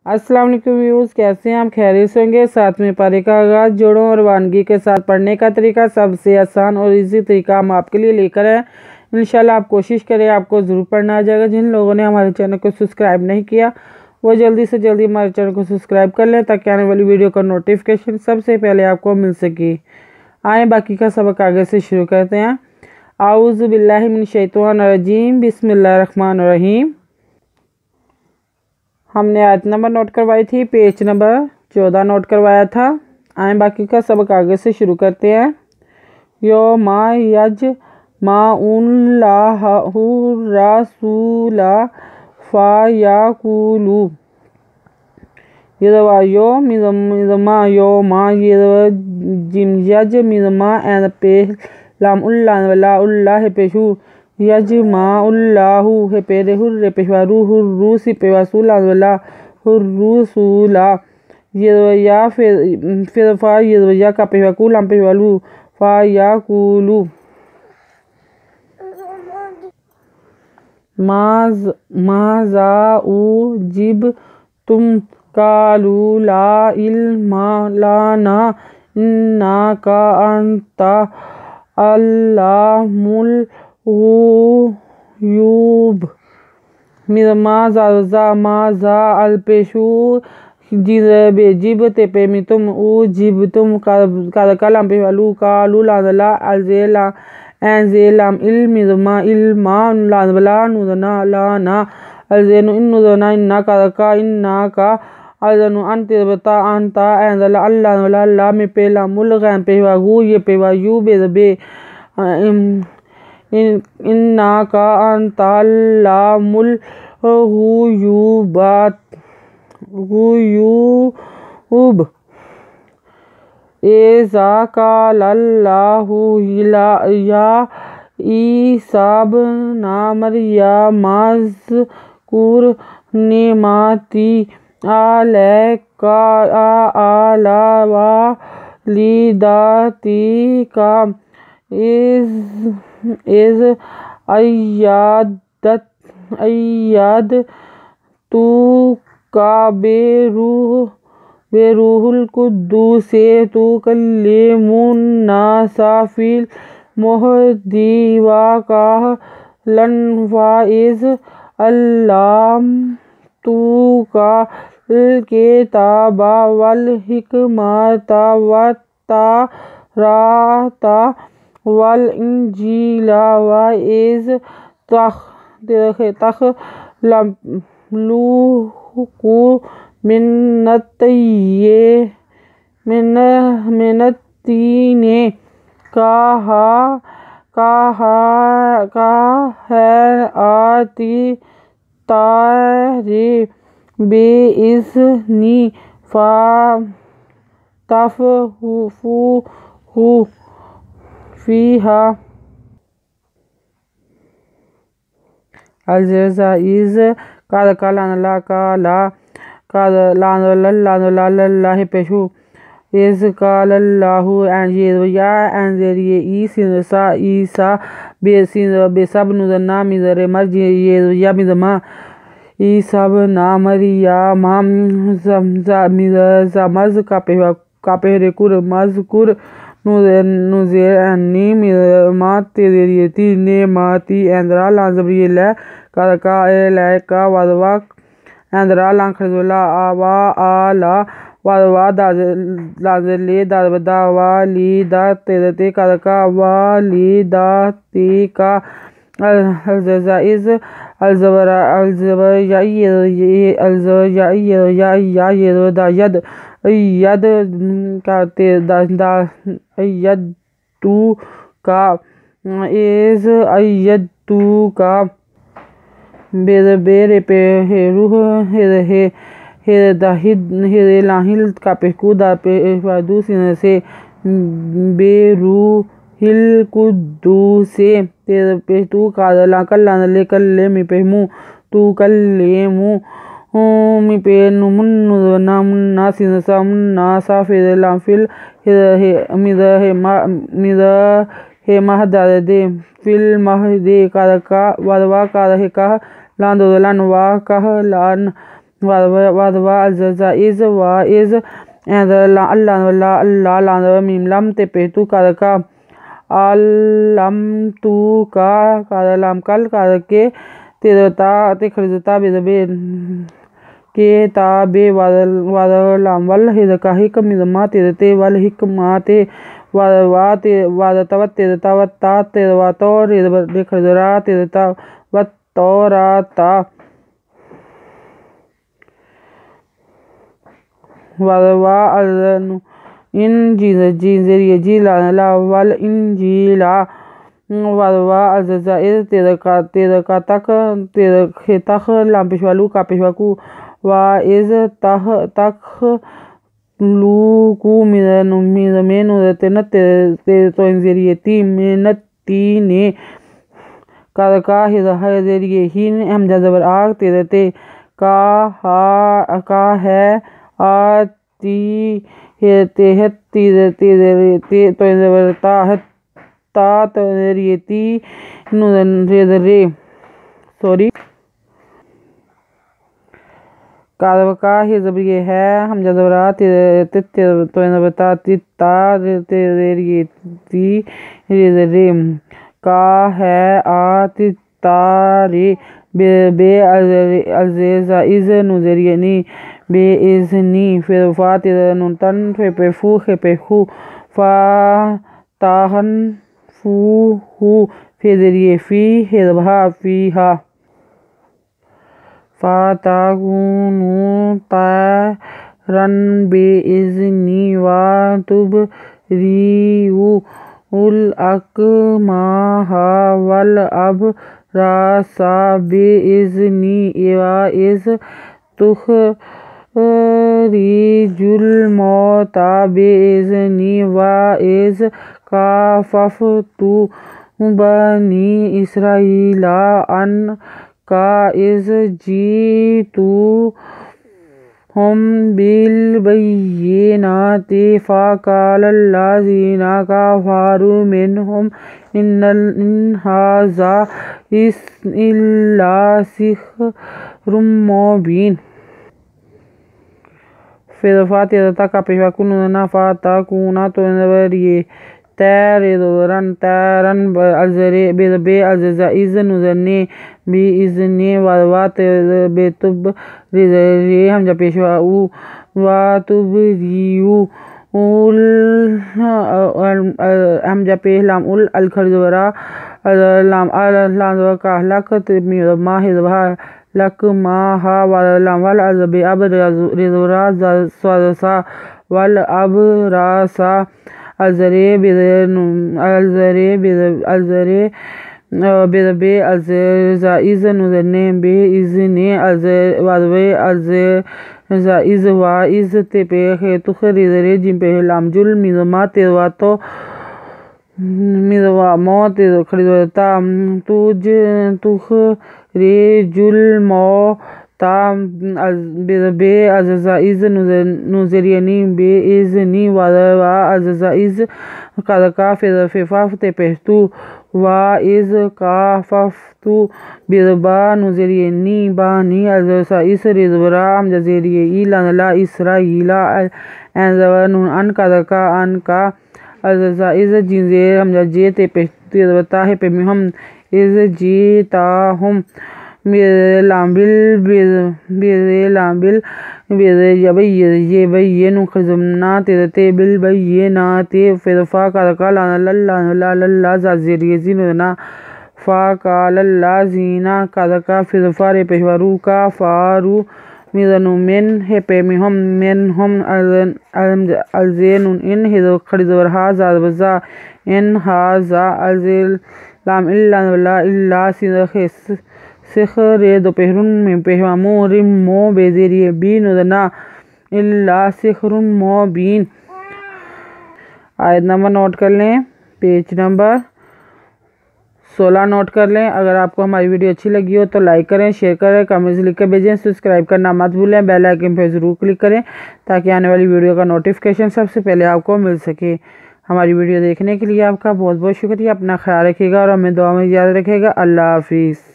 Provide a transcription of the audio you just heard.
अस्सलाम वालेकुम व्यूज़, कैसे हैं आप? खैरियत से होंगे। साथ में पारे का आगाज़ जोड़ों और वानगी के साथ पढ़ने का तरीका सबसे आसान और इजी तरीका हम आपके लिए लेकर आए। इंशाल्लाह आप कोशिश करें, आपको ज़रूर पढ़ना आ जाएगा। जिन लोगों ने हमारे चैनल को सब्सक्राइब नहीं किया वो जल्दी से जल्दी हमारे चैनल को सब्सक्राइब कर लें ताकि आने वाली वीडियो का नोटिफिकेशन सबसे पहले आपको मिल सके। आए बाकी का सबक आगे से शुरू करते हैं। आऊज़ु बिल्लाहि मिनश शैतानिर रजीम, बिस्मिल्लाहिर रहमानिर रहीम। हमने आयत नंबर नोट करवाई थी, पेज नंबर 14 नोट करवाया था। आए बाकी का सबक आगे से शुरू करते हैं। यो मा यज माउल्लाहु रसूला फ़याकुलु यदवा यो मिज़मा यो मा जिम यज मिज़मा एंड पे लाम उल्लाह वला उल्लाह पेशु यज मा उल्लाहु हे पेरे हुर्रे पेशवा रू सी पेवा सुला वला हुर्रुसुला यदवया फिर फा यदवया का पेवा कुलाम पेवा लू फा या कुलू माज़ा जिब तुम कालू ला इल्मा लाना इन्ना का अंता अल्लामुल यूब मिरमा जा अल्पेशु जिब ते पे मी तुम जिब तुम का कलम पे वालू कालू लादला अलजेला एंजेलाम इल्मा इल्मा लादला नुदना लाना अलजेनु इन्नुदना इन्ना का इन्ना का अलजनु अंते बता अंता एंजला अल्लाह वला अल्लाह में पेला मुलगन पे वागू ये पे वायू बे इन्ना का अंताल्ला मुल हुयूब एज़ा कालल्लाहु या ईसाब मरियम मज़कुर नेमाती अलैका आला वालिदाती का इज़ अय्याद तू का बेरूहुल कुद्दूसे तू कल्लिमुन नासा फिल मोहदी वा का लनवा इज़ अल्लाम तू का किताबा वल हिकमता वत्तौराता वल इंजीला व इज़ तख़लुक़ु मिनत्तीने काहैअति तारे बेइज़्नी फ़तफ़ूहु फ़ीहा अलज़ा इज़ का लानला का ला का लानला पेशु इज़ कालल्लाहु एंजिया एंजेरिए ईसा बेसब नुदना मिज़रे मर्जी ये मिज़मा ईसब ना मरिया माम मज़ का पेहरे कुर मज़कुर नुज़ेर अन्नी मिज़मा तेरियती ने माती एंद्रा लाज़बरियला का एलाका वदवा एंद्रा लाखरजुला आवा आला वदवा दाज़ले दावाली दा तेरते का वाली का अलज़ा इज़ अलज़बरा यद का अय्यद तू का इज़ अय्यद तू का बेरे पे रूह हे लाहिल का पेकुदा पे दूसरे से बेरू हिल कुद्दू से तेरे पे तू कादला कल्ला ले कल्ले मी पे मुँह तू कल्ले मुँह मी पे मुन्ना सिनसा मुन्ना साफिर लाफिल हे महदार दे फिल महदे का वदवा का लान लान वा कह लान wadwa alzaza iz wa iz Allah Allah Allah la mim lam te petu kadaka alam tu ka kadalam kal kadake tedata te khrizata be ke ta be wadal lam wal hidaka hikmidma te wal hikmate wa te wadata tedata watta te wato re khrizara tedata wattorata wadwa alnu injil jizri jila la wal injila wadwa alzaza tedaka tak tedakh lam peshwalu ka peshwaku wa iz tak lu ku menu tenat te to inzeriyeti menati ne kadaka hidayeriye hin hamza zabar a te ka है आती ते तो ता तो रेती रे sorry का ही जब ये है हम जबरा तो बता ता रेती रे का है आती तारे बे अलजेजा इज नुजरियनी बे इजनी फिर फात नुन तन पे फू पे खू फा ताहन फू हु फिर ये फी हिरभा फीहा फा तागुनु तारन बे इजनी वा तुब रियू उल अकमाहा वल अब रासा बे इजनी वा इज तुख रिजुल मौता बे इजनी वा इज काफफ तू बनी इसराइला अन का इज जी तू हम बिल बय्यिनाति फ़क़ालल्लज़ीना कफ़रू मिनहुम इन हाज़ा इल्ला सिह्रुम मुबीन फिर फातिहा का पेशवा कुना फाता कुना तो नवरिये तैरन अलजरे बे अलजा इज नुजरने बी इजने वात बेतुब रे हम जा पेशवा उ वातुब रियू उल हम जा पेहलाम उल अल खरजवरा लाम अल का लक माहिदवा लक माहा वालाम वाल अजबे अब रिजवरा स्वादसा वाल अब रासा अलजरे बे अलजा इज नुजरने बे इजने वादवे अलजा इज वा इज ते पे तुख रिजरे जिम पे लाम जुल मिजमा तेवा तो मिजवा मो ते खरीदता तुझ तुख रे जुल मो ताम बे अज़ा इज नुजरियनी बे इजनी वादवा अज़ा इज का फिफाफ ते पहतू वा इज काफतू बिरबा नुजरियनी बानी अज़ा इस रिजबराम जजेरिये इला इसराइला एनजवन अन का अज़ा इज जिंजे हम जे ते पहतू बता है पे हम इज जीता हम लाबिल ये भाई नु खजमना ते बिल भाई ये ना ते फिरफा का ला जाजिर जीना फा का ला जीना का फिरफा रे पेशवारू का फारू मिजनु मेन हे पे मिहम मेन हम अलजेन इन हिदो खरीदवर हाजा बजा इन हाजा अलजेल लाम इल्ला सिदख सिखरे दोपहरुन में पेहवामो रिमो बेजेरिए बीन उदना इल्ला सिखरुन मो बीन। आयत नंबर नोट कर लें, पेज नंबर 16 नोट कर लें। अगर आपको हमारी वीडियो अच्छी लगी हो तो लाइक करें, शेयर करें, कमेंट्स लिख कर भेजें। सब्सक्राइब करना मत भूलें, बेल आइकन पर ज़रूर क्लिक करें ताकि आने वाली वीडियो का नोटिफिकेशन सबसे पहले आपको मिल सके। हमारी वीडियो देखने के लिए आपका बहुत बहुत शुक्रिया। अपना ख्याल रखिएगा और हमें दुआ में याद रखिएगा। अल्लाह हाफिज़।